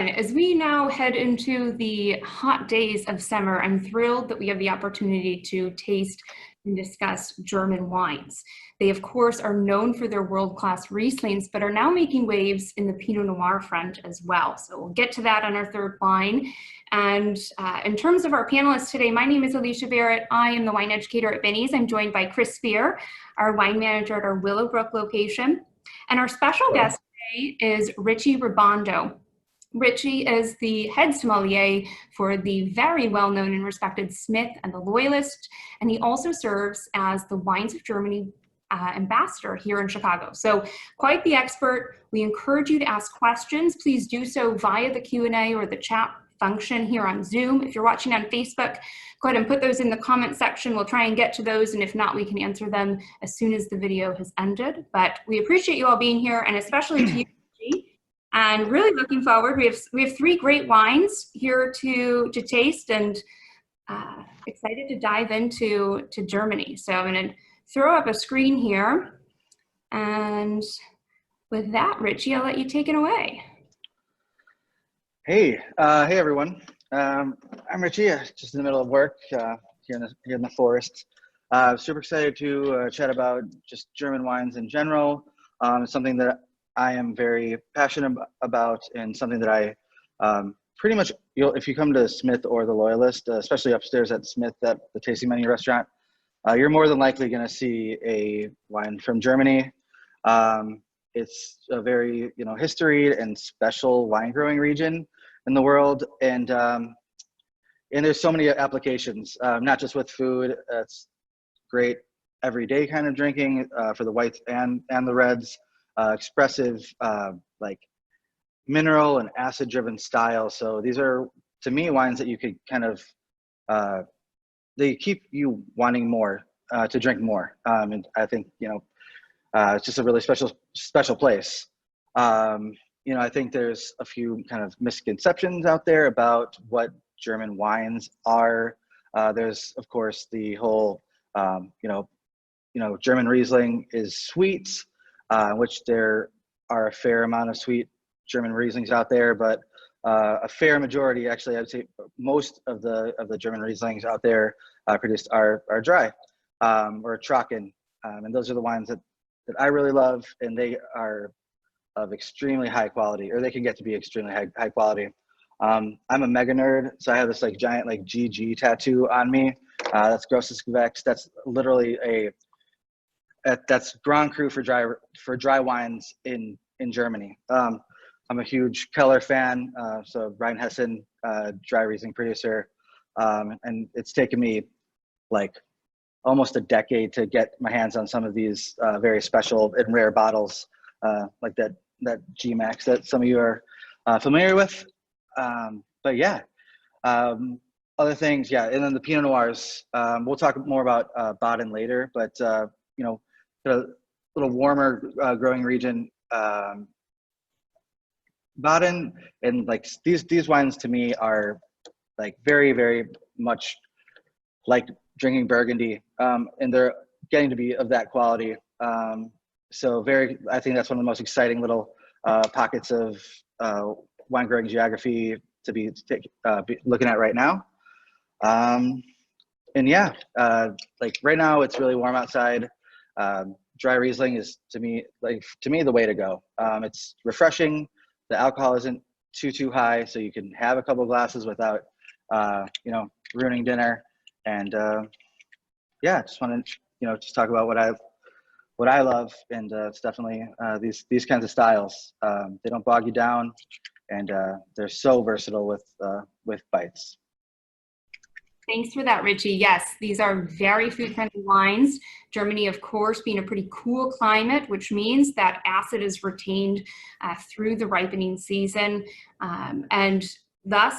As we now head into the hot days of summer, I'm thrilled that we have the opportunity to taste and discuss German wines. They, of course, are known for their world-class Rieslings, but are now making waves in the Pinot Noir front as well. So we'll get to that on our third wine. And in terms of our panelists today, my name is Alicia Barrett. I am the wine educator at Binny's. I'm joined by Chris Spear, our wine manager at our Willowbrook location. And our special guest today is Richie Ribando. Richie is the head sommelier for the very well-known and respected Smith and the Loyalist, and he also serves as the Wines of Germany ambassador here in Chicago. So quite the expert. We encourage you to ask questions. Please do so via the Q&A or the chat function here on Zoom. If you're watching on Facebook, go ahead and put those in the comment section. We'll try and get to those, and if not, we can answer them as soon as the video has ended. But we appreciate you all being here, and especially to you, Richie. And really looking forward. We have three great wines here to taste, and excited to dive into Germany. So I'm going to throw up a screen here, and with that, Richie, I'll let you take it away. Hey everyone. I'm Richie. Just in the middle of work here in the forest. Super excited to chat about just German wines in general. Something that I am very passionate about, and something that I pretty much, if you come to Smith or the Loyalist, especially upstairs at Smith at the tasting menu restaurant, you're more than likely going to see a wine from Germany. It's a very history and special wine growing region in the world, and there's so many applications, not just with food. It's great everyday kind of drinking for the whites and the reds. Expressive, like mineral and acid driven style. So these are, to me, wines that you could kind of, they keep you wanting more, to drink more. And I think, it's just a really special place. I think there's a few kind of misconceptions out there about what German wines are. There's, of course, the whole, German Riesling is sweet. Which there are a fair amount of sweet German Rieslings out there, but a fair majority, actually, I'd say most of the German Rieslings out there produced are dry or trocken, and those are the wines that I really love, and they are of extremely high quality, or they can get to be extremely high quality. I'm a mega nerd, so I have this giant GG tattoo on me. That's Grosses Gewächs. That's literally that's Grand Cru for dry wines in Germany. I'm a huge Keller fan, so Rheinhessen dry Riesling producer, and it's taken me almost a decade to get my hands on some of these very special and rare bottles, like that G-Max that some of you are familiar with. But yeah, other things, yeah, and then the Pinot Noirs. We'll talk more about Baden later, but a little warmer growing region, Baden, and these wines to me are very, very much like drinking Burgundy, and they're getting to be of that quality. So I think that's one of the most exciting little pockets of wine growing geography to be looking at right now. And yeah, right now it's really warm outside. Dry Riesling is to me the way to go. It's refreshing. The alcohol isn't too high, so you can have a couple glasses without ruining dinner. And yeah, just want to just talk about what I love, and it's definitely these kinds of styles. They don't bog you down, and they're so versatile with bites. Thanks for that, Richie. Yes, these are very food-friendly wines. Germany, of course, being a pretty cool climate, which means that acid is retained through the ripening season, and thus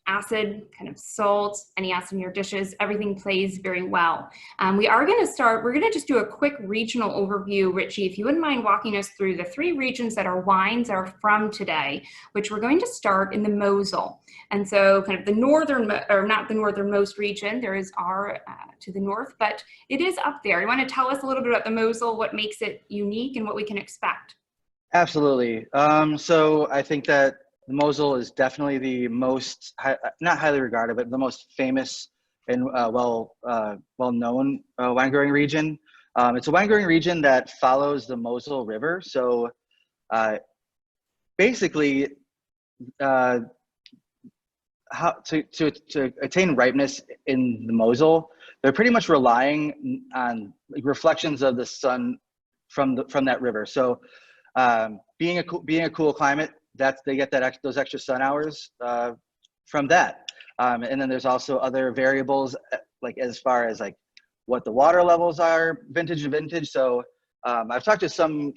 acid, kind of salt, any acid in your dishes, everything plays very well. We are going to start, we're going to just do a quick regional overview. Richie, if you wouldn't mind walking us through the three regions that our wines are from today, which we're going to start in the Mosel. And so kind of the northern, or not the northernmost region, there is our to the north, but it is up there. You want to tell us a little bit about the Mosel, what makes it unique and what we can expect? Absolutely. So I think that the Mosel is definitely the most, not highly regarded, but the most famous and well-known wine growing region. It's a wine growing region that follows the Mosel River. So basically, how to attain ripeness in the Mosel, they're pretty much relying on reflections of the sun from that river. So being a cool climate, they get those extra sun hours from that. And then there's also other variables, like as far as like what the water levels are, vintage to vintage. So I've talked to some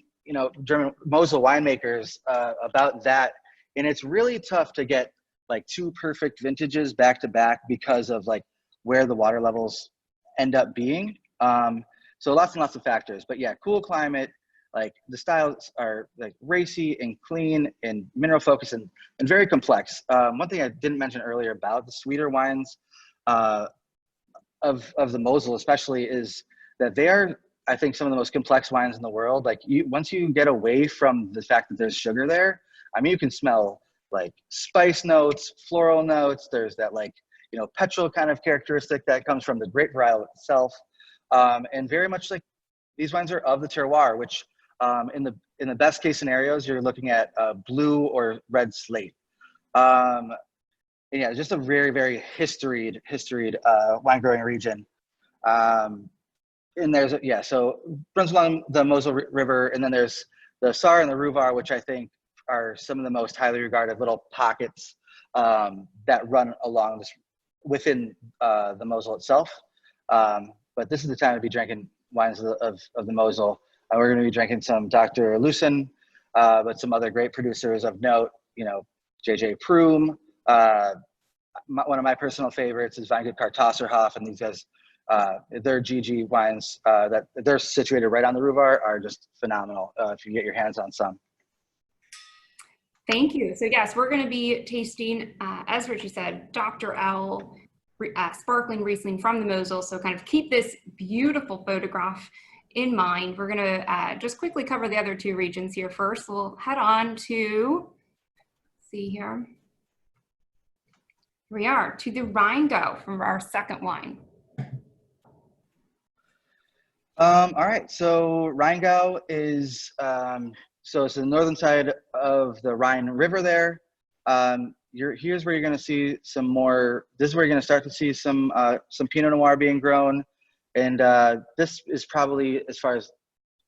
German Mosel winemakers about that, and it's really tough to get like two perfect vintages back to back because of like where the water levels end up being. So lots and lots of factors, but yeah, cool climate, like the styles are like racy and clean and mineral focused and very complex. One thing I didn't mention earlier about the sweeter wines of the Mosel especially is that they are, I think, some of the most complex wines in the world. Like once you get away from the fact that there's sugar there, I mean, you can smell like spice notes, floral notes. There's that like, petrol kind of characteristic that comes from the grape varietal itself. And very much like these wines are of the terroir, which in the best case scenarios, you're looking at blue or red slate. And yeah, just a very, very historied wine growing region. And there's, so runs along the Mosel River, and then there's the Saar and the Ruvar, which I think are some of the most highly regarded little pockets that run along within the Mosel itself. But this is the time to be drinking wines of the Mosel. We're going to be drinking some Dr. Lucen, but some other great producers of note, JJ Pruhm. One of my personal favorites is Weingut Kartasserhof, and these guys, their GG wines that they're situated right on the Ruvar are just phenomenal if you get your hands on some. Thank you. So yes, we're going to be tasting, as Richie said, Dr. L sparkling Riesling from the Mosel. So kind of keep this beautiful photograph in mind. We're going to just quickly cover the other two regions here first. We'll head on to, see here. Here we are, to the Rheingo from our second wine. All right, so Rheingau is, so it's the northern side of the Rhine River there. Here's where you're gonna see some more, this is where you're gonna start to see some Pinot Noir being grown. And this is probably, as far as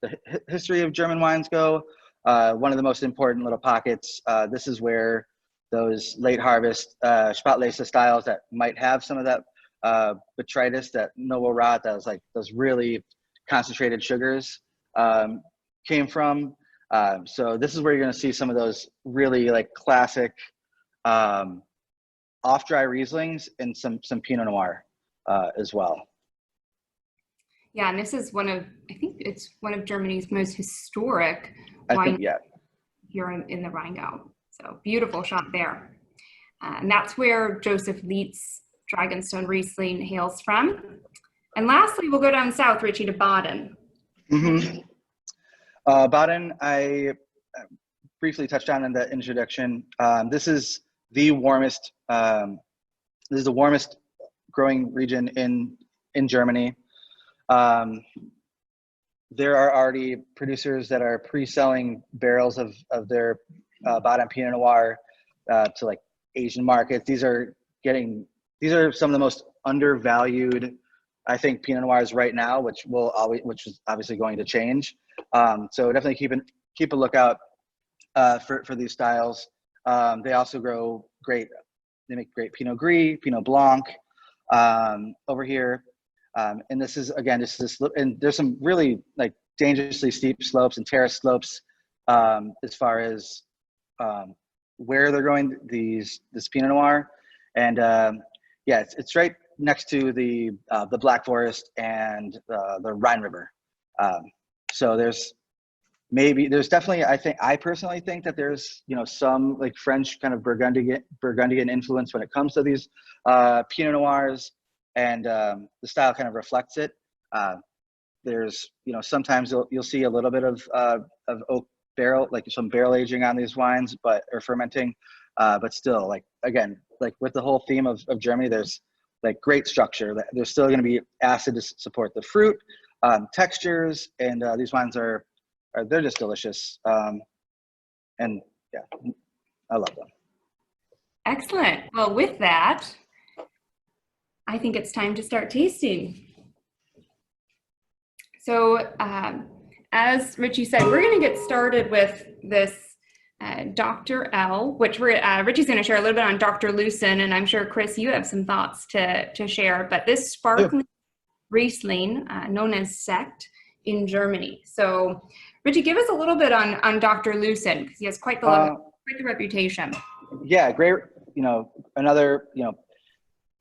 the history of German wines go, one of the most important little pockets. This is where those late harvest Spätlese styles that might have some of that botrytis, that noble rot, that was like those really concentrated sugars came from. So this is where you're going to see some of those really like classic off-dry Rieslings and some Pinot Noir as well. Yeah, and this is I think it's one of Germany's most historic wines here in the Rheingau. So beautiful shot there. And that's where Joseph Leitz Dragonstone Riesling hails from. And lastly, we'll go down south, Richie, to Baden. Mm-hmm. Baden, I briefly touched on in the introduction. This is the warmest. This is the warmest growing region in Germany. There are already producers that are pre-selling barrels of their Baden Pinot Noir to like Asian markets. These are some of the most undervalued, I think, Pinot Noirs right now, which is obviously going to change. So definitely keep a lookout for these styles. They also grow great. They make great Pinot Gris, Pinot Blanc over here. And this is, again, and there's some really like dangerously steep slopes and terrace slopes as far as where they're growing this Pinot Noir. And yeah, it's right next to the Black Forest and the Rhine River. So there's definitely, I personally think that there's, some like French kind of Burgundian influence when it comes to these Pinot Noirs, and the style kind of reflects it. There's, sometimes you'll see a little bit of oak barrel, like some barrel aging on these wines, or fermenting. but still, like, again, like with the whole theme of Germany, there's like great structure. There's still going to be acid to support the fruit, textures, and these wines they're just delicious. And yeah, I love them. Excellent. Well, with that, I think it's time to start tasting. So as Richie said, we're going to get started with this Dr. L, which Richie's going to share a little bit on Dr. Lucen, and I'm sure, Chris, you have some thoughts to share. But this sparkling Riesling, known as Sekt in Germany. So, Richie, give us a little bit on Dr. Lucen, because he has quite the reputation. Yeah, great. Another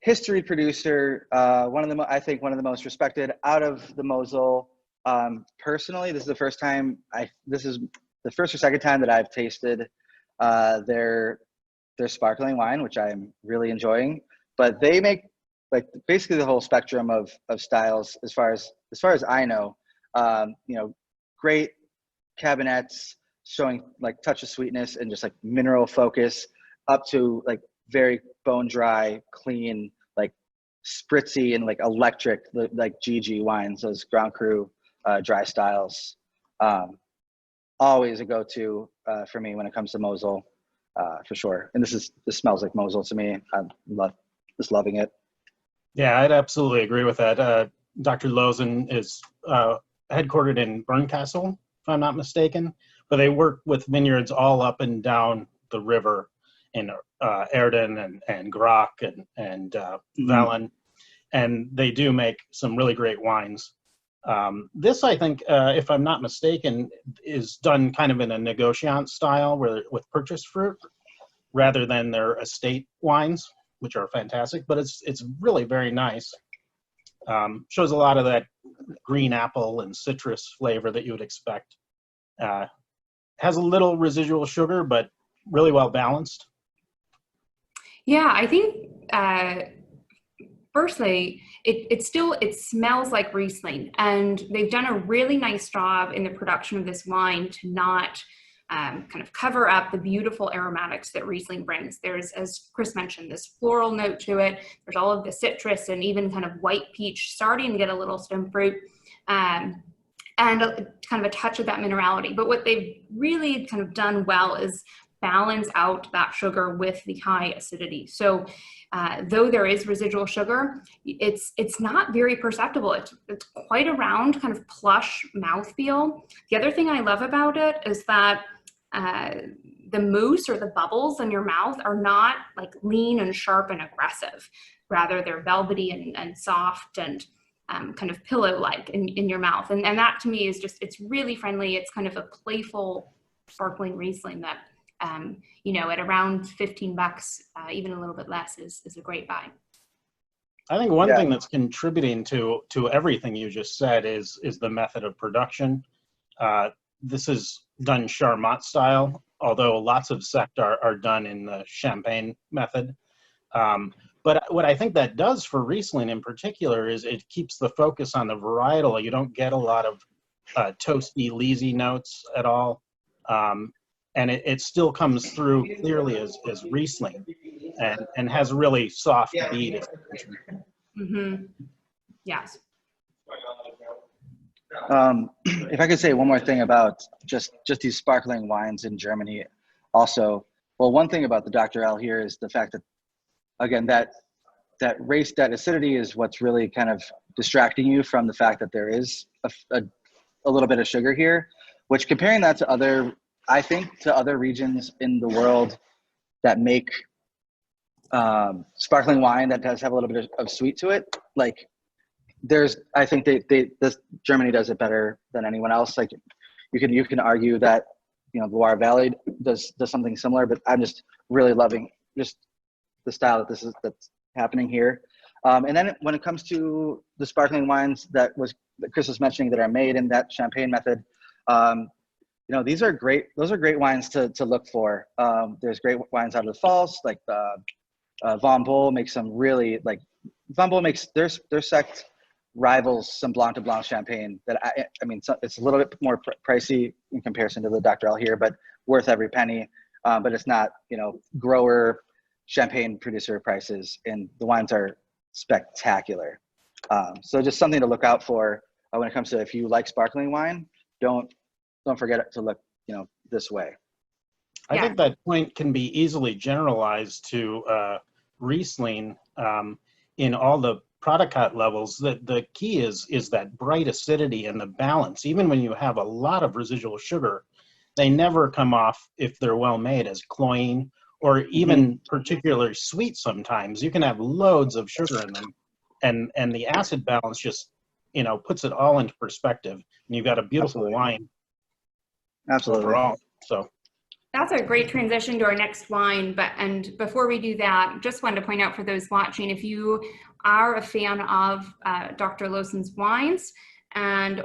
history producer. I think one of the most respected out of the Mosel. Personally, this is the first or second time that I've tasted their sparkling wine, which I'm really enjoying. But they make like basically the whole spectrum of styles as far as I know. Great cabinets showing like touch of sweetness and just like mineral focus, up to like very bone dry, clean, like spritzy and like electric, like GG wines, those Grand Cru dry styles. Always a go-to for me when it comes to Mosel, for sure. And this smells like Mosel to me. I'm loving it. Yeah, I'd absolutely agree with that. Dr. Lucen is headquartered in Bernkastel, if I'm not mistaken, but they work with vineyards all up and down the river in Erden and Grach and Valen, and they do make some really great wines. This, I think, if I'm not mistaken, is done kind of in a negociant style with purchased fruit rather than their estate wines, which are fantastic, but it's really very nice. Shows a lot of that green apple and citrus flavor that you would expect. Has a little residual sugar, but really well balanced. Yeah, I think firstly, it smells like Riesling, and they've done a really nice job in the production of this wine to not kind of cover up the beautiful aromatics that Riesling brings. There's, as Chris mentioned, this floral note to it. There's all of the citrus and even kind of white peach starting to get a little stem fruit, and kind of a touch of that minerality. But what they've really kind of done well is balance out that sugar with the high acidity. So though there is residual sugar, it's not very perceptible. It's quite a round, kind of plush mouthfeel. The other thing I love about it is that the mousse or the bubbles in your mouth are not like lean and sharp and aggressive. Rather, they're velvety and soft and kind of pillow-like in your mouth. And that to me is just, it's really friendly. It's kind of a playful sparkling Riesling that, at around $15, even a little bit less is a great buy. I think one thing that's contributing to everything you just said is the method of production. This is done Charmat style, although lots of Sekt are done in the Champagne method. But what I think that does for Riesling in particular is it keeps the focus on the varietal. You don't get a lot of toasty, leesy notes at all. And it still comes through clearly as Riesling and has a really soft beat. Mm-hmm. Yes. If I could say one more thing about just these sparkling wines in Germany also. Well, one thing about the Dr. L here is the fact that, again, that acidity is what's really kind of distracting you from the fact that there is a little bit of sugar here, which, comparing that to other regions in the world that make sparkling wine that does have a little bit of sweet to it, like I think Germany does it better than anyone else. Like you can argue that Loire Valley does something similar, but I'm just really loving just the style that's happening here. And then when it comes to the sparkling wines that Chris was mentioning that are made in that Champagne method, these are great. Those are great wines to look for. There's great wines out of the Pfalz, like Von Bull makes some really Von Bull makes their Sekt rivals some Blanc de Blanc Champagne that it's a little bit more pricey in comparison to the Dr. L here, but worth every penny. but it's not, grower champagne producer prices, and the wines are spectacular. So just something to look out for when it comes to, if you like sparkling wine, don't forget to look, this way. I think that point can be easily generalized to Riesling in all the product cut levels. The key is that bright acidity and the balance. Even when you have a lot of residual sugar, they never come off, if they're well made, as cloying or even particularly sweet. Sometimes you can have loads of sugar in them, and the acid balance just puts it all into perspective, and you've got a beautiful wine. Absolutely. Overall. So that's a great transition to our next wine. And before we do that, just wanted to point out for those watching, if you are a fan of Dr. Lawson's wines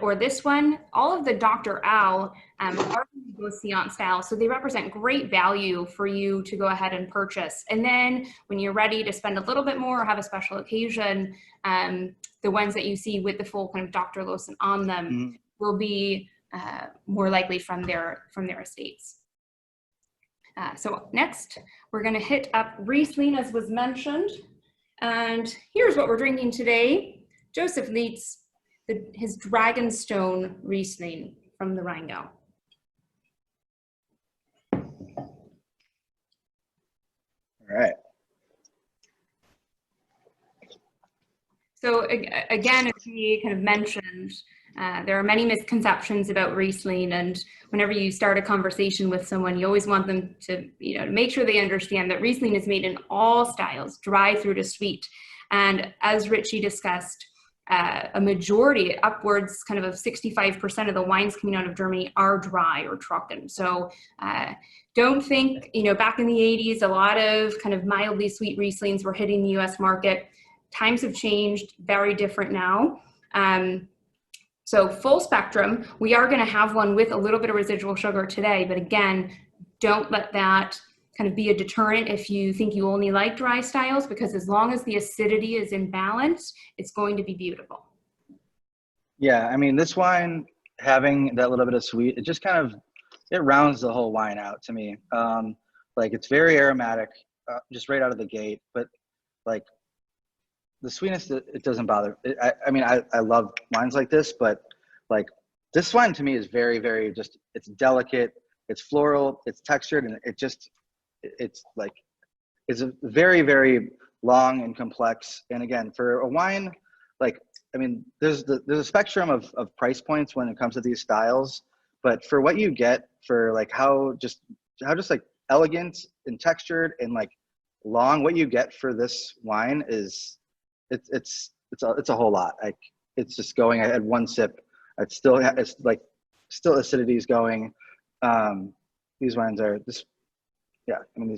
or this one, all of the Dr. Al are Negociant style, so they represent great value for you to go ahead and purchase. And then when you're ready to spend a little bit more or have a special occasion, the ones that you see with the full kind of Dr. Lawson on them will be more likely from their estates. So next, we're going to hit up Riesling, as was mentioned. And here's what we're drinking today. Joseph Leitz, his Dragonstone Riesling from the Rheingau. All right. So again, as we kind of mentioned, there are many misconceptions about Riesling, and whenever you start a conversation with someone, you always want them to, to make sure they understand that Riesling is made in all styles, dry through to sweet. And as Richie discussed, a majority, upwards kind of 65% of the wines coming out of Germany are dry or trocken. So don't think, back in the 80s, a lot of kind of mildly sweet Rieslings were hitting the US market. Times have changed, very different now. So full spectrum, we are going to have one with a little bit of residual sugar today, but again, don't let that kind of be a deterrent if you think you only like dry styles, because as long as the acidity is in balance, it's going to be beautiful. Yeah, I mean, this wine, having that little bit of sweet, it just kind of, it rounds the whole wine out to me. Like, it's very aromatic, just right out of the gate, but like, the sweetness, it doesn't bother. I love wines like this, but like this wine to me is very, very just, it's delicate, it's floral, it's textured, and it's a very, very long and complex. And again, for a wine, like, I mean, there's a spectrum of price points when it comes to these styles, but for what you get for like how just like elegant and textured and like long, what you get for this wine is, it's a whole lot. Like, it's just going. I had one sip. It's still acidity is going. These wines are just, yeah. I mean,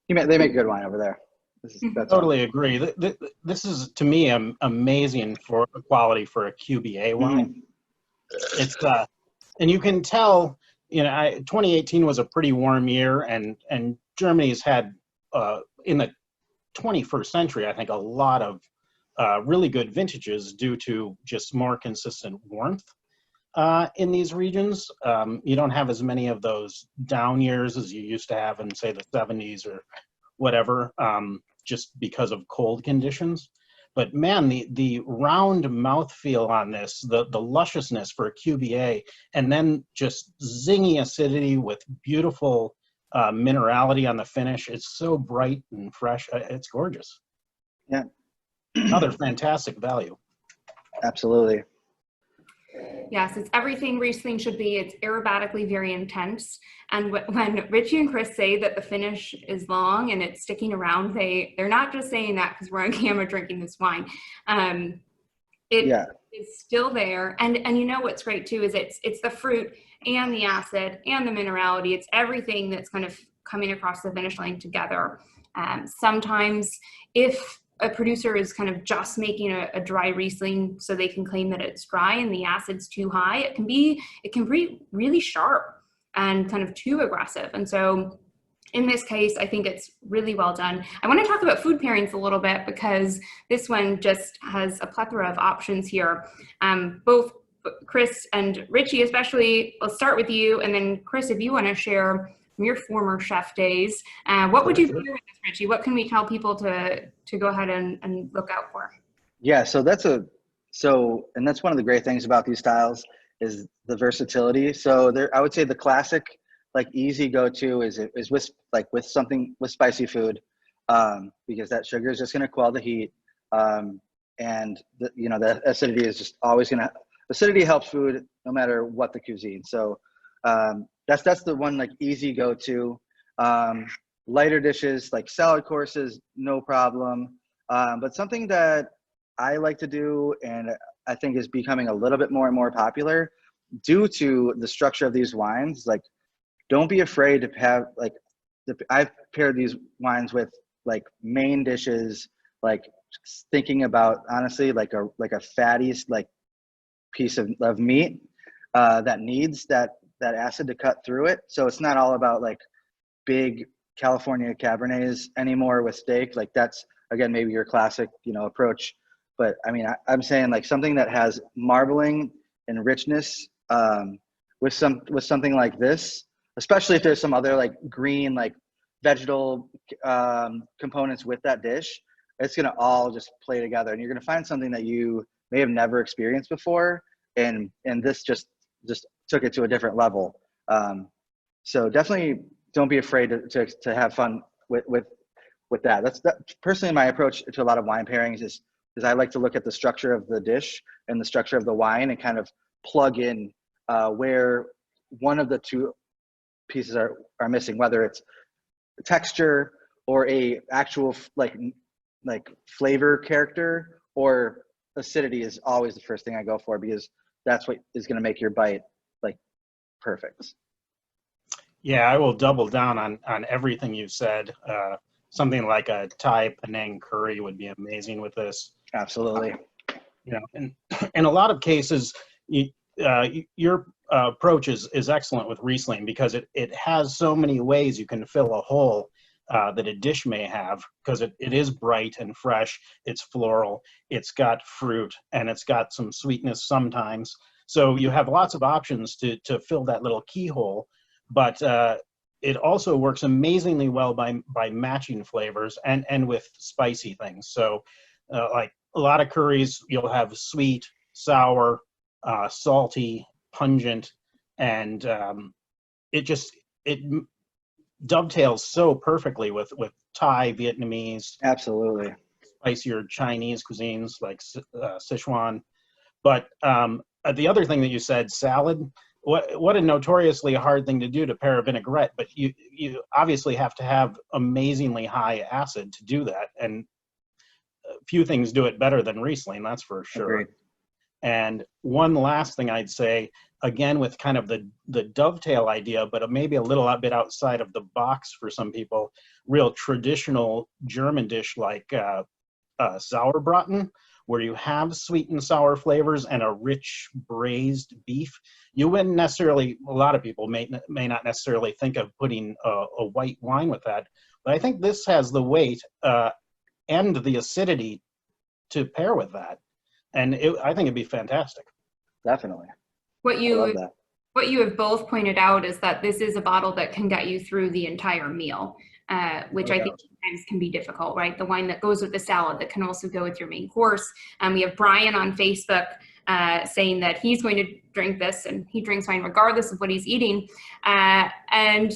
they make good wine over there. That's totally agree. This is, to me, amazing for quality for a QBA wine. It's and you can tell. 2018 was a pretty warm year, and Germany's had in the 21st century, I think, a lot of really good vintages due to just more consistent warmth in these regions. You don't have as many of those down years as you used to have in, say, the 70s or whatever, just because of cold conditions. But man, the round mouthfeel on this, the lusciousness for a QBA, and then just zingy acidity with beautiful minerality on the finish. It's so bright and fresh. It's gorgeous. Yeah. Another fantastic value. Absolutely. Yes, it's everything Riesling should be. It's aromatically very intense. And when Richie and Chris say that the finish is long and it's sticking around, they're not just saying that because we're on camera drinking this wine. It is still there. And what's great too is it's the fruit and the acid and the minerality. It's everything that's kind of coming across the finish line together. Sometimes if a producer is kind of just making a dry Riesling so they can claim that it's dry and the acid's too high, it can be really sharp and kind of too aggressive. And so in this case, I think it's really well done. I want to talk about food pairings a little bit because this one just has a plethora of options here. Both Chris and Richie especially, I'll start with you, and then Chris, if you want to share from your former chef days. What would you pair with this, Richie? What can we tell people to go ahead and look out for? Yeah, so and that's one of the great things about these styles is the versatility. So I would say the classic, like easy go-to is with spicy food, because that sugar is just going to quell the heat, and the acidity is just always going to. Acidity helps food no matter what the cuisine. So that's the one, like, easy go-to. Lighter dishes like salad courses, no problem. But something that I like to do, and I think is becoming a little bit more and more popular due to the structure of these wines, like, don't be afraid to have, like, I've paired these wines with, like, main dishes, like, thinking about, honestly, like a fatty, like, piece of meat that needs that acid to cut through it. So it's not all about, like, big California Cabernets anymore with steak. Like, that's, again, maybe your classic, approach. But I mean, I'm saying, like, something that has marbling and richness with something like this, especially if there's some other, like, green, like, vegetal components with that dish, it's going to all just play together. And you're going to find something that you may have never experienced before. And this just took it to a different level. So definitely don't be afraid to have fun with that. That's personally my approach to a lot of wine pairings is I like to look at the structure of the dish and the structure of the wine and kind of plug in where one of the two pieces are missing, whether it's texture or a actual like flavor character, or acidity is always the first thing I go for, because that's what is going to make your bite, like, perfect. Yeah, I will double down on everything you said. Something like a Thai Penang curry would be amazing with this. Absolutely. And in a lot of cases, your approach is excellent with Riesling, because it has so many ways you can fill a hole that a dish may have, because it is bright and fresh, it's floral, it's got fruit, and it's got some sweetness sometimes. So you have lots of options to fill that little keyhole, but it also works amazingly well by matching flavors and with spicy things. So like a lot of curries, you'll have sweet, sour, salty, pungent, and it dovetails so perfectly with Thai, Vietnamese, Absolutely, spicier Chinese cuisines like Sichuan. But the other thing that you said, salad, what a notoriously hard thing to do to pair a vinaigrette, but you obviously have to have amazingly high acid to do that, and few things do it better than Riesling, that's for sure. Agreed. And one last thing I'd say, again, with kind of the dovetail idea, but maybe a little bit outside of the box for some people, real traditional German dish like Sauerbraten, where you have sweet and sour flavors and a rich braised beef. You wouldn't necessarily, a lot of people may not necessarily think of putting a white wine with that, but I think this has the weight and the acidity to pair with that. And I think it'd be fantastic. Definitely. What you have both pointed out is that this is a bottle that can get you through the entire meal, which I think sometimes can be difficult, right? The wine that goes with the salad that can also go with your main course. We have Brian on Facebook saying that he's going to drink this, and he drinks wine regardless of what he's eating. And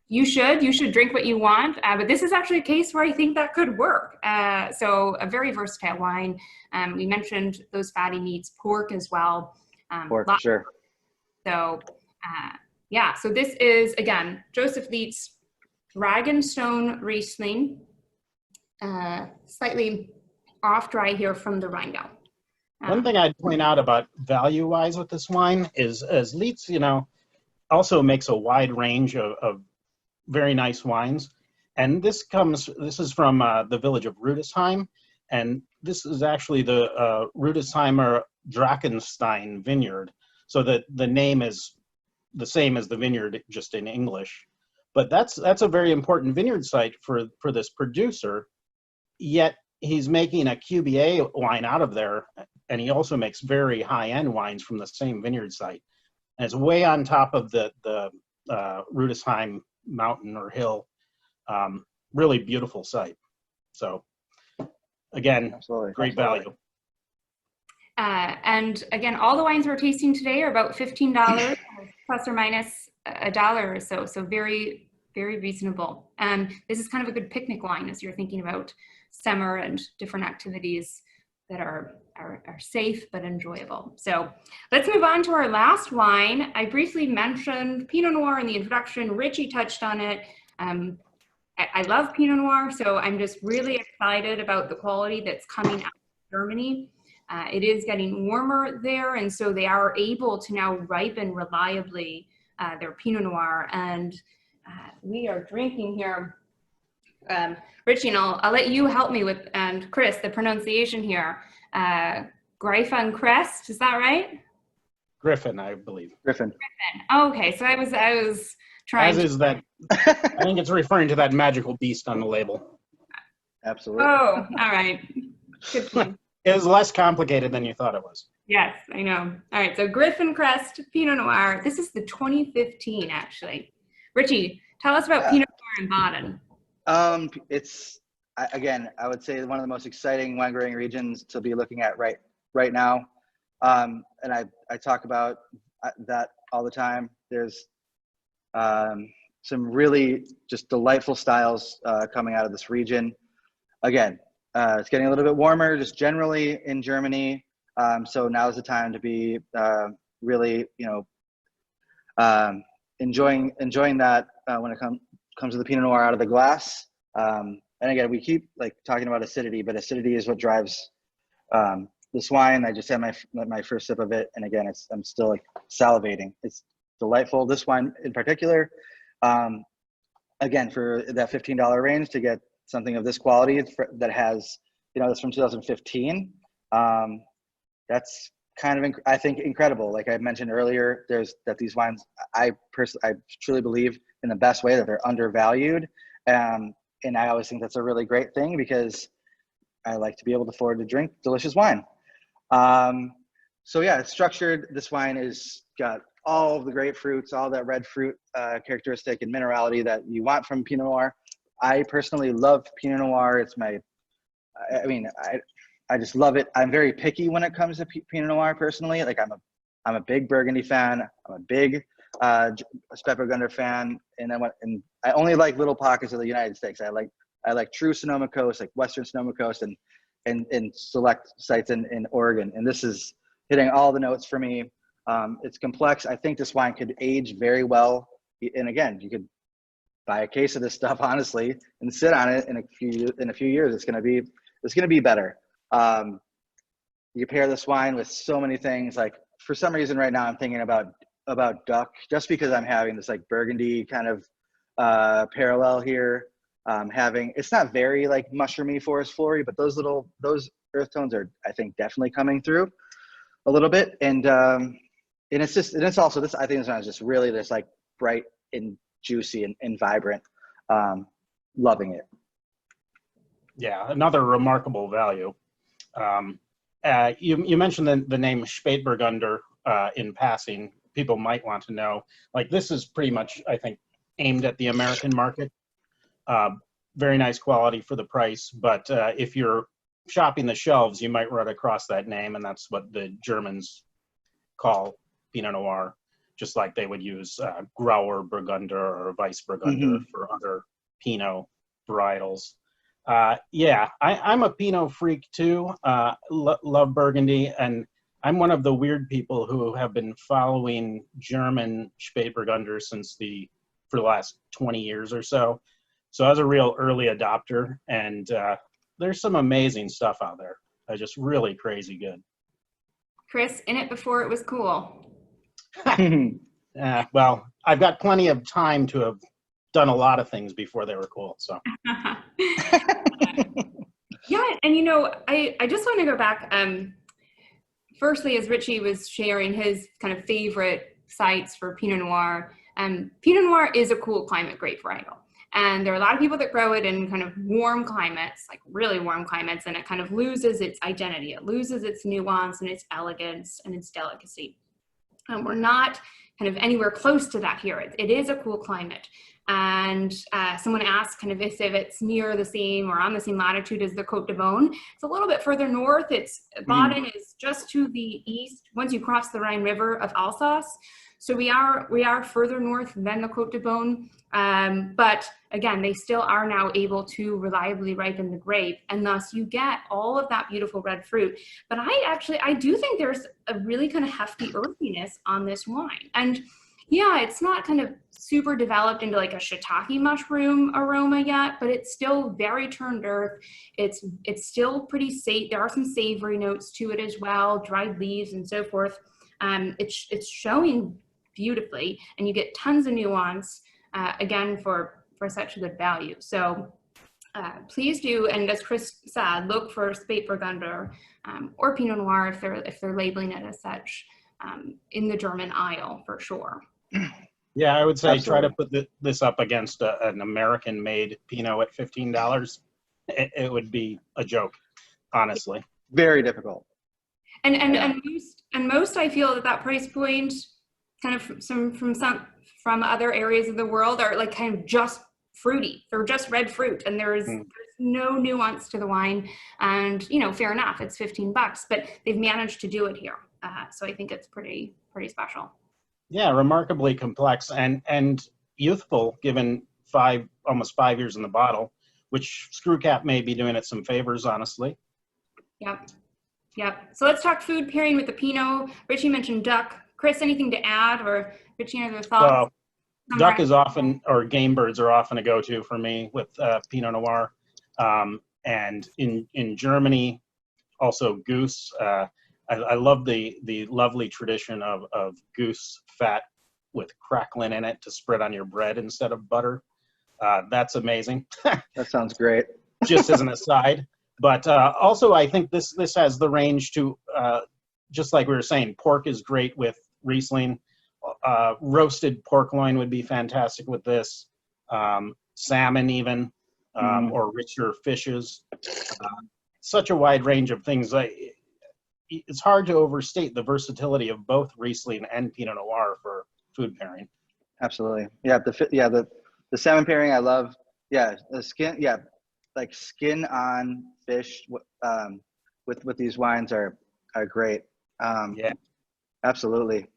you should drink what you want, but this is actually a case where I think that could work. So a very versatile wine. We mentioned those fatty meats, pork as well. Pork, sure. So yeah, so this is, again, Joseph Leitz Dragonstone Riesling, slightly off dry here from the Rhino. One thing I'd point out about value-wise with this wine is, as Leitz, also makes a wide range of very nice wines. And this is from the village of Rudesheim. And this is actually the Rudesheimer Drakenstein vineyard. So the name is the same as the vineyard, just in English. But that's a very important vineyard site for this producer. Yet he's making a QBA wine out of there. And he also makes very high-end wines from the same vineyard site. And it's way on top of the Rudesheim mountain or hill. Really beautiful site. So again, Absolutely. great value. And again, all the wines we're tasting today are about $15 plus or minus $1 or so. So very, very reasonable. And this is kind of a good picnic wine as you're thinking about summer and different activities that are safe but enjoyable. So let's move on to our last wine. I briefly mentioned Pinot Noir in the introduction. Richie touched on it. I love Pinot Noir, so I'm just really excited about the quality that's coming out of Germany. It is getting warmer there, and so they are able to now ripen reliably their Pinot Noir. And we are drinking here. Richie, and I'll let you help me with, and Chris, the pronunciation here. Griffin Crest, is that right? Griffin, I believe. Griffin. Okay, so I was trying. As is that. I think it's referring to that magical beast on the label. Absolutely. Oh, all right. Good point. It was less complicated than you thought it was. Yes, I know. All right, so Griffin Crest Pinot Noir. This is the 2015, actually. Richie, tell us about Pinot Noir in Baden. It's again, I would say one of the most exciting wine growing regions to be looking at right now. And I talk about that all the time. There's some really just delightful styles coming out of this region. Again, it's getting a little bit warmer just generally in Germany. So now is the time to be really, enjoying that when it comes to the Pinot Noir out of the glass. And again, we keep like talking about acidity, but acidity is what drives this wine. I just had my first sip of it, and again, I'm still like salivating. It's delightful. This wine in particular, again, for that $15 range to get something of this quality that has, that's from 2015. That's kind of, I think, incredible. Like I mentioned earlier, these wines, I truly believe in the best way that they're undervalued. And I always think that's a really great thing because I like to be able to afford to drink delicious wine. So yeah, it's structured. This wine is got all of the grapefruits, all that red fruit characteristic and minerality that you want from Pinot Noir. I personally love Pinot Noir. It's I just love it. I'm very picky when it comes to Pinot Noir personally. Like I'm a big Burgundy fan. I'm a big Spätburgunder fan, and I only like little pockets of the United States. I like true Sonoma Coast, like Western Sonoma Coast, and select sites in Oregon. And this is hitting all the notes for me. It's complex. I think this wine could age very well. And again, you could buy a case of this stuff honestly and sit on it in a few years. It's gonna be better. You pair this wine with so many things. Like for some reason right now I'm thinking about duck, just because I'm having this like Burgundy kind of parallel here. It's not very like mushroomy forest flory, but those earth tones are, I think, definitely coming through a little bit. And it's also this, I think this one is just really just like bright and juicy and vibrant. Loving it. Yeah, another remarkable value. You mentioned the name Spätburgunder in passing. People might want to know, like, this is pretty much, I think, aimed at the American market. Very nice quality for the price, but if you're shopping the shelves, you might run across that name, and that's what the Germans call Pinot Noir, just like they would use Grauer Burgunder or Weissburgunder for other Pinot varietals. I'm a Pinot freak too. Love Burgundy, and I'm one of the weird people who have been following German Spätburgunder for the last 20 years or so. So I was a real early adopter, and there's some amazing stuff out there. Just really crazy good. Chris, in it before it was cool. Well, I've got plenty of time to have done a lot of things before they were cool. So. Yeah, and I just want to go back. Firstly, as Richie was sharing his kind of favorite sites for Pinot Noir, Pinot Noir is a cool climate grape varietal. And there are a lot of people that grow it in kind of warm climates, like really warm climates, and it kind of loses its identity. It loses its nuance and its elegance and its delicacy. We're not kind of anywhere close to that here. It is a cool climate. and someone asked kind of if it's near the same or on the same latitude as the Côte de Beaune. It's a little bit further north. Baden is just to the east once you cross the Rhine River of Alsace. So we are further north than the Côte de Beaune, but again, they still are now able to reliably ripen the grape, and thus you get all of that beautiful red fruit. But I do think there's a really kind of hefty earthiness on this wine, and yeah, it's not kind of super developed into like a shiitake mushroom aroma yet, but it's still very turned earth. It's still pretty there are some savory notes to it as well, dried leaves and so forth. It's showing beautifully, and you get tons of nuance again for such a good value. So please do, and as Chris said, look for Spätburgunder or Pinot Noir if they're labeling it as such in the German aisle for sure. Yeah, I would say Absolutely. try to put this up against an American-made Pinot at $15. It would be a joke, honestly. Very difficult. And most I feel that price point, kind of from other areas of the world, are like kind of just fruity. They're just red fruit, and there's no nuance to the wine. And fair enough, it's $15, but they've managed to do it here. So I think it's pretty special. Yeah, remarkably complex and youthful, given almost 5 years in the bottle, which Screw Cap may be doing it some favors, honestly. Yep. So let's talk food pairing with the Pinot. Richie mentioned duck. Chris, anything to add, or Richie, any other thoughts? Well, duck is often, or game birds are often a go-to for me with Pinot Noir. And in Germany, also goose. I love the lovely tradition of goose fat with cracklin in it to spread on your bread instead of butter. That's amazing. That sounds great. Just as an aside. But also, I think this has the range to, just like we were saying, pork is great with Riesling. Roasted pork loin would be fantastic with this. Salmon even, or richer fishes. Such a wide range of things. It's hard to overstate the versatility of both Riesling and Pinot Noir for food pairing. Absolutely. Yeah. The salmon pairing I love. Yeah. The skin. Yeah. Like skin on fish with these wines are great. Yeah. Absolutely.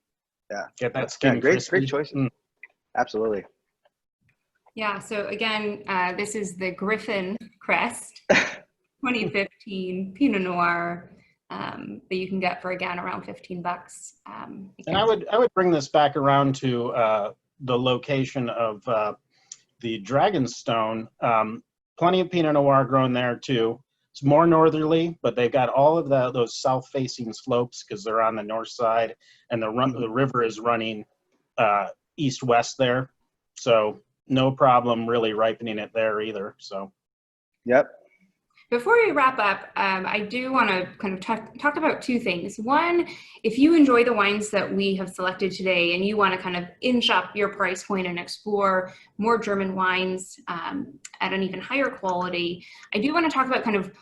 Yeah. Get that skin. Yeah, great crispy. choices. Absolutely. Yeah. So again, this is the Griffin Crest 2015 Pinot Noir. That you can get for, again, around $15. And I would bring this back around to the location of the Dragonstone. Plenty of Pinot Noir grown there too. It's more northerly, but they've got all of those south-facing slopes because they're on the north side, and the river is running east-west there. So no problem really ripening it there either. So. Yep. Before we wrap up, I do want to kind of talk about two things. One, if you enjoy the wines that we have selected today and you want to kind of inch up your price point and explore more German wines at an even higher quality, I do want to talk about kind of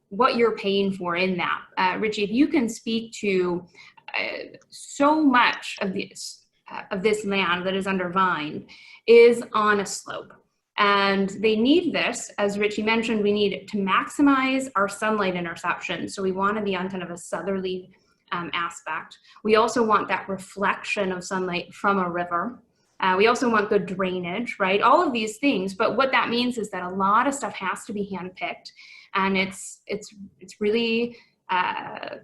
what you're paying for in that. Richie, if you can speak to so much of this land that is under vine is on a slope. And they need this, as Richie mentioned, we need to maximize our sunlight interception. So we want to be on kind of a southerly aspect. We also want that reflection of sunlight from a river. We also want good drainage, right? All of these things. But what that means is that a lot of stuff has to be handpicked, and it's really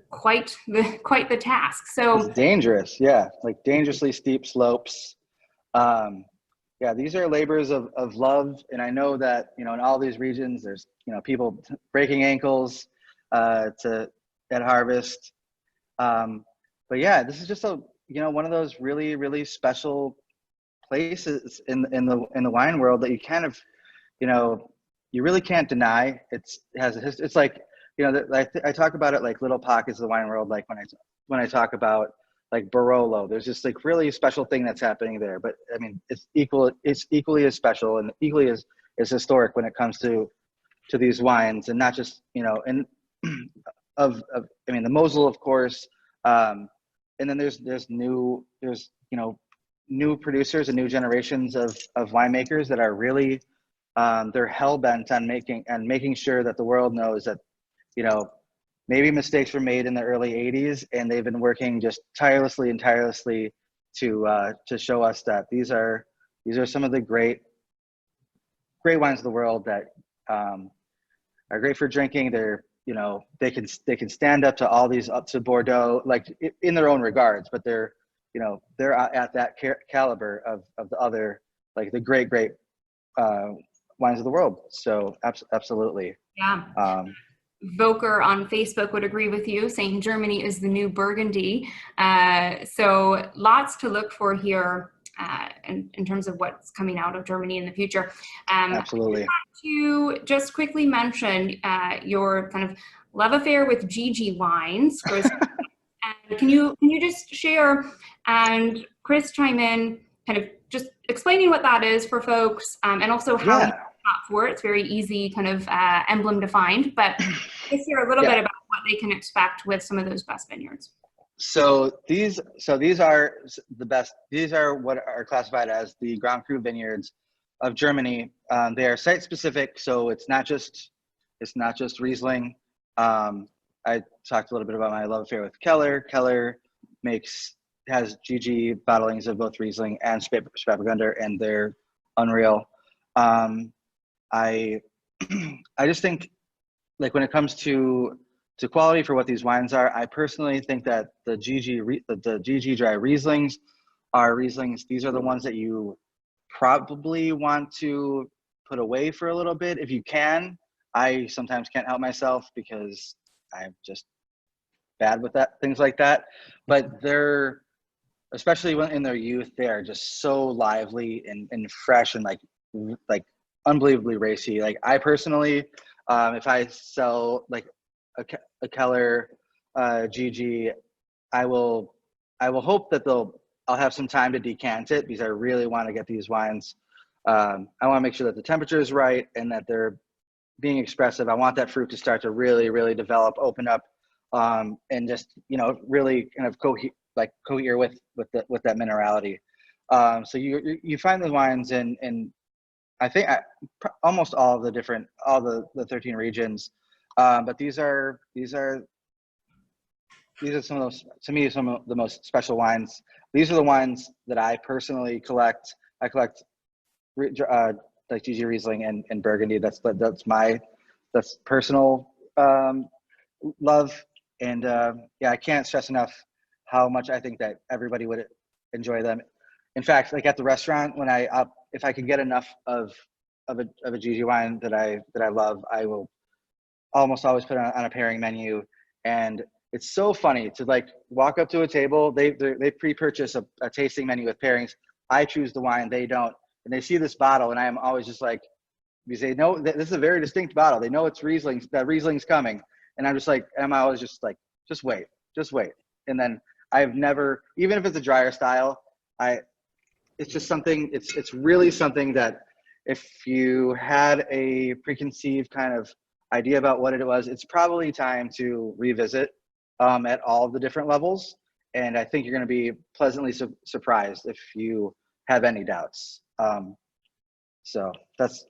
quite the task. So it's dangerous. Yeah, like dangerously steep slopes. Yeah, these are labors of love, and I know that in all these regions, there's people breaking ankles at harvest. But yeah, this is just one of those really, really special places in the wine world that you kind of you really can't deny. It's like I talk about it like little pockets of the wine world, like when I talk about like Barolo, there's this like really special thing that's happening there. But I mean, it's equally as special and equally as historic when it comes to these wines, and not just and I mean the Mosel, of course, and then there's new producers and new generations of winemakers that are really, they're hell-bent on making sure that the world knows that, you know, maybe mistakes were made in the early 80s, and they've been working just tirelessly to show us that these are some of the great wines of the world that are great for drinking. They're, you know, they can stand up to all these, up to Bordeaux, like in their own regards, but they're, you know, they're at that caliber of the other, like the great wines of the world. So absolutely. Yeah. Voker on Facebook would agree with you, saying Germany is the new Burgundy. So lots to look for here in terms of what's coming out of Germany in the future. Absolutely. I want to just quickly mention your kind of love affair with GG wines, Chris. And can you just share, and Chris chime in, kind of just explaining what that is for folks, and also how you shop for it. It's very easy kind of emblem to find, but just hear a little bit about what they can expect with some of those best vineyards. So these are the best. These are what are classified as the Grand Cru vineyards of Germany. They are site specific, so it's not just Riesling. I talked a little bit about my love affair with Keller. Keller has GG bottlings of both Riesling and Spätburgunder, and they're unreal. I just think, like, when it comes to quality for what these wines are, I personally think that the GG dry Rieslings are Rieslings. These are the ones that you probably want to put away for a little bit if you can. I sometimes can't help myself because I'm just bad with things like that. But they're, especially when in their youth, they are just so lively and fresh and like unbelievably racy. Like, I personally, if I sell like a Keller GG, I will hope that I'll have some time to decant it, because I really want to get these wines. I want to make sure that the temperature is right and that they're being expressive. I want that fruit to start to really develop, open up, and just, you know, really kind of cohere with that minerality. So you find the wines in I think almost all the 13 regions. But these are some of those, to me, some of the most special wines. These are the wines that I personally collect. I collect like GG Riesling and Burgundy. That's personal love. And I can't stress enough how much I think that everybody would enjoy them. In fact, like at the restaurant, when if I can get enough of a GG wine that I love, I will almost always put it on a pairing menu. And it's so funny to like walk up to a table. They pre-purchase a tasting menu with pairings. I choose the wine, they don't, and they see this bottle, and I am always just like, because they know this is a very distinct bottle. They know it's Riesling. That Riesling's coming, and I'm just like, I'm always just like, just wait. And then I've never, even if it's a drier style, it's just something. It's really something that if you had a preconceived kind of idea about what it was, it's probably time to revisit at all of the different levels. And I think you're going to be pleasantly surprised if you have any doubts. So that's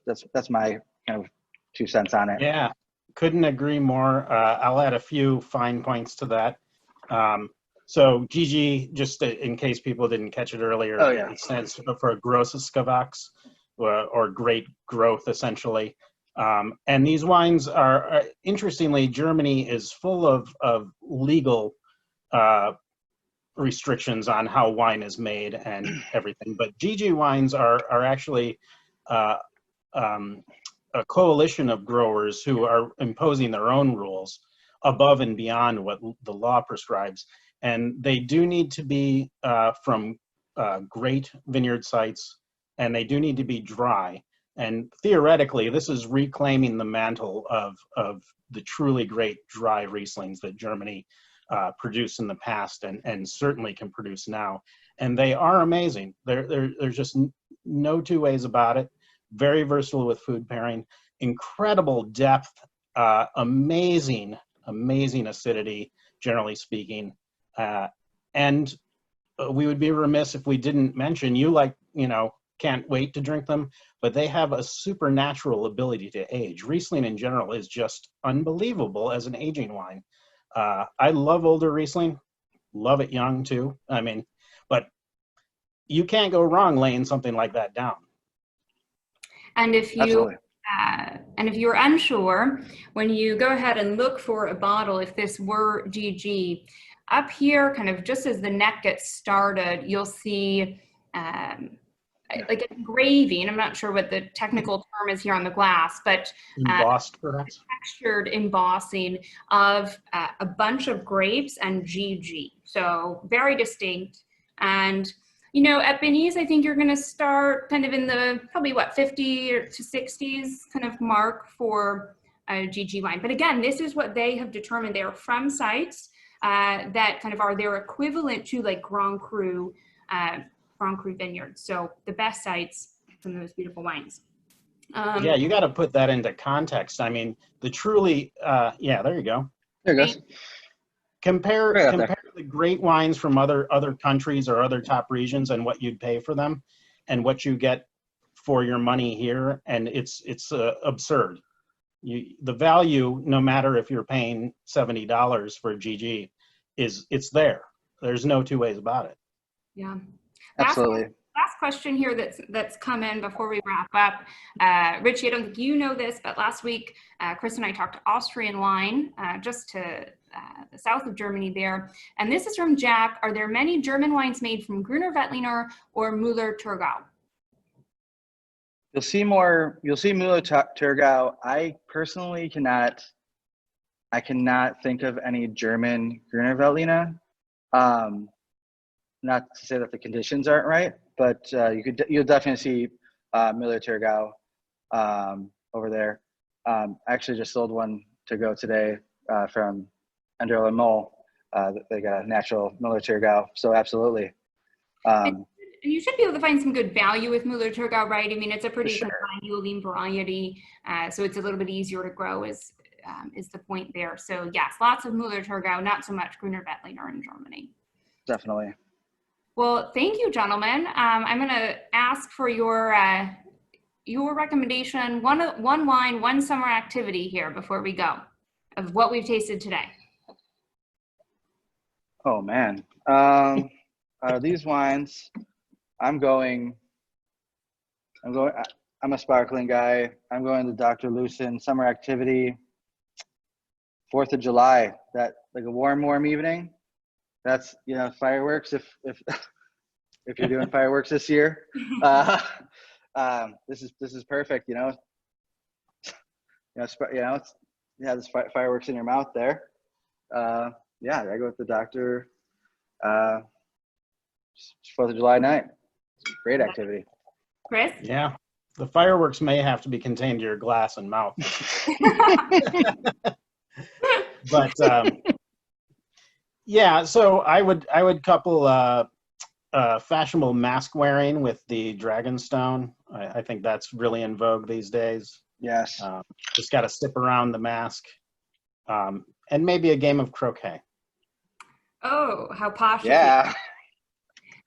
my kind of 2 cents on it. Yeah, couldn't agree more. I'll add a few fine points to that. So GG, just in case people didn't catch it earlier, it stands for Grosses Gewachs, or great growth, essentially. And these wines are, interestingly, Germany is full of legal restrictions on how wine is made and everything. But GG wines are actually a coalition of growers who are imposing their own rules above and beyond what the law prescribes. And they do need to be from great vineyard sites, and they do need to be dry. And theoretically, this is reclaiming the mantle of the truly great dry Rieslings that Germany produced in the past and certainly can produce now. And they are amazing. There's just no two ways about it. Very versatile with food pairing, incredible depth, amazing acidity, generally speaking. And we would be remiss if we didn't mention, you can't wait to drink them, but they have a supernatural ability to age. Riesling in general is just unbelievable as an aging wine. I love older Riesling, love it young too. I mean, but you can't go wrong laying something like that down. And if you if you're unsure, when you go ahead and look for a bottle, if this were GG, up here, kind of just as the neck gets started, you'll see like engraving. I'm not sure what the technical term is here on the glass, but embossed, perhaps. Textured embossing of a bunch of grapes and GG. So very distinct. And at Binny's, I think you're going to start kind of in the probably 50 to 60s kind of mark for a GG wine. But again, this is what they have determined. They are from sites that kind of are their equivalent to like Grand Cru vineyards. So the best sites from those beautiful wines. Yeah, you got to put that into context. I mean, the truly, yeah, there you go. There it goes. Compare the great wines from other countries or other top regions and what you'd pay for them and what you get for your money here, and it's absurd. The value, no matter if you're paying $70 for a GG, it's there. There's no two ways about it. Yeah, absolutely. Last question here that's come in before we wrap up. Richie, I don't think you know this, but last week, Chris and I talked Austrian wine, just to the south of Germany there. And this is from Jack. Are there many German wines made from Grüner Veltliner or Müller-Thurgau? You'll see Müller-Thurgau. I personally cannot think of any German Grüner Veltliner. Not to say that the conditions aren't right, but you'll definitely see Müller-Thurgau over there. I actually just sold one to go today from Under Le Mole. They got a natural Müller-Thurgau, so absolutely. You should be able to find some good value with Müller-Thurgau, right? I mean, it's a pretty fine variety, so it's a little bit easier to grow is the point there. So yes, lots of Müller-Thurgau, not so much Grüner Veltliner in Germany. Definitely. Well, thank you, gentlemen. I'm going to ask for your recommendation, one wine, one summer activity here before we go, of what we've tasted today. Oh man, these wines, I'm a sparkling guy. I'm going to Dr. Lucen summer activity. 4th of July, that like a warm evening. That's fireworks. If you're doing fireworks this year, this is perfect. There's fireworks in your mouth there. Yeah, I go with the Dr. 4th of July night. It's a great activity. Chris? Yeah, the fireworks may have to be contained to your glass and mouth. But yeah, so I would couple fashionable mask wearing with the Dragonstone. I think that's really in vogue these days. Yes. Just got to sip around the mask, and maybe a game of croquet. Oh, how posh! Yeah.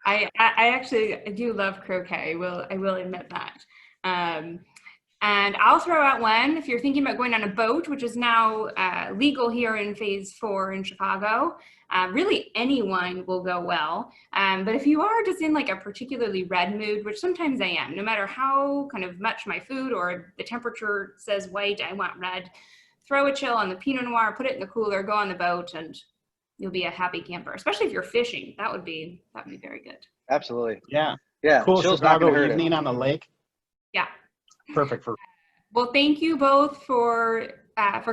I actually do love croquet. I will admit that. And I'll throw out one, if you're thinking about going on a boat, which is now legal here in Phase 4 in Chicago, really any wine will go well. But if you are just in like a particularly red mood, which sometimes I am, no matter how kind of much my food or the temperature says white, I want red, throw a chill on the Pinot Noir, put it in the cooler, go on the boat, and you'll be a happy camper, especially if you're fishing. That would be very good. Absolutely. Yeah. Yeah. Cool Chill's Chicago evening on the lake. Yeah. Perfect for. Well, thank you both for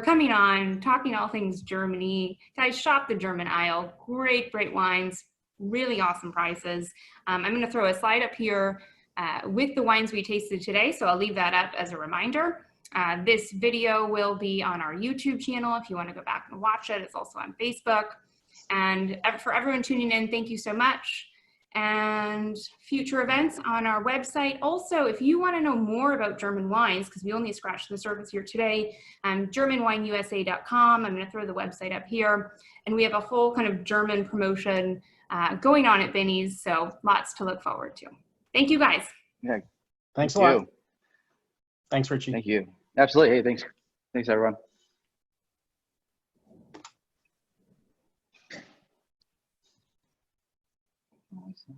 coming on, talking all things Germany. Guys, shop the German aisle. Great wines, really awesome prices. I'm going to throw a slide up here with the wines we tasted today, so I'll leave that up as a reminder. This video will be on our YouTube channel if you want to go back and watch it. It's also on Facebook. And for everyone tuning in, thank you so much. And future events on our website. Also, if you want to know more about German wines, because we only scratched the surface here today, GermanWineUSA.com. I'm going to throw the website up here. And we have a whole kind of German promotion going on at Binny's. So lots to look forward to. Thank you guys. Yeah. Thanks a Thank lot. you. Thanks, Richie. Thank you. Absolutely. Hey, thanks. Thanks, everyone. Awesome.